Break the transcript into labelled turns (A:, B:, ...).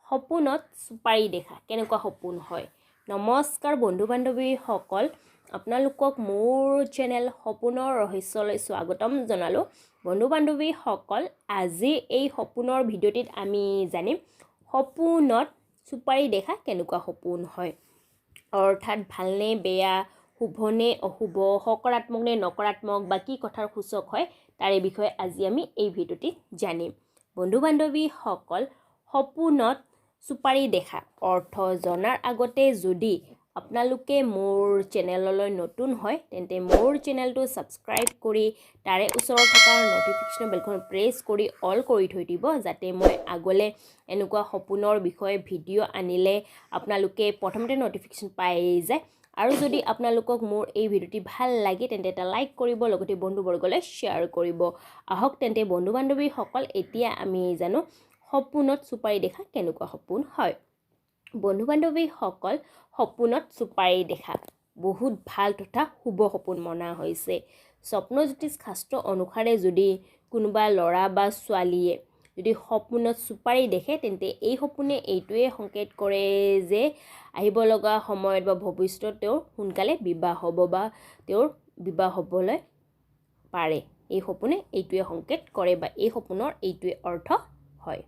A: সপোনত চুপাৰি দেখা কেনেকুৱা সপোন হয়। নমস্কাৰ বন্ধু বান্ধৱীসকল, আপোনালোকক মোৰ চেনেল সপোনৰ ৰহস্যলৈ স্বাগতম জনালোঁ। বন্ধু বান্ধৱীসকল, আজি এই সপোনৰ ভিডিঅ'টিত আমি জানিম সপোনত চুপাৰি দেখা কেনেকুৱা সপোন হয়। অৰ্থাৎ ভালনে বেয়া, শুভনে অশুভ, সকাৰাত্মক নে নকাৰাত্মক বা কি কথাৰ সূচক হয় তাৰে বিষয়ে আজি আমি এই ভিডিঅ'টিত জানিম। বন্ধু বান্ধৱীসকল, সপোনত চুপাৰি দেখা অৰ্থ জনাৰ আগতে যদি আপোনালোকে মোৰ চেনেললৈ নতুন হয় তেন্তে মোৰ চেনেলটো ছাবস্ক্ৰাইব কৰি তাৰে ওচৰত থকা নটিফিকেশ্যন বেলখন প্ৰেছ কৰি অল কৰি থৈ দিব, যাতে মই আগলৈ এনেকুৱা সপোনৰ বিষয়ে ভিডিঅ' আনিলে আপোনালোকে প্ৰথমতে নটিফিকেশ্যন পাই যায়। আৰু যদি আপোনালোকক মোৰ এই ভিডিঅ'টি ভাল লাগে তেন্তে এটা লাইক কৰিব, লগতে বন্ধুবৰ্গলৈ শ্বেয়াৰ কৰিব। আহক তেন্তে বন্ধু বান্ধৱীসকল, এতিয়া আমি জানো সপোনত চুপাৰি দেখা কেনেকুৱা সপোন হয়। বন্ধু বান্ধৱীসকল, সপোনত চুপাৰি দেখা বহুত ভাল তথা শুভ সপোন মনা হৈছে। স্বপ্নজ্যোতিষ শাস্ত্ৰ অনুসাৰে যদি কোনোবা ল'ৰা বা ছোৱালীয়ে যদি সপোনত চুপাৰি দেখে তেন্তে এই সপোনে এইটোৱে সংকেত কৰে যে আহিব লগা সময়ত বা ভৱিষ্যত তেওঁৰ সোনকালে বিবাহ হ'ব বা তেওঁৰ বিবাহ হ'বলৈ পাৰে। এই সপোনে এইটোৱে সংকেত কৰে বা এই সপোনৰ এইটোৱে অৰ্থ হয়।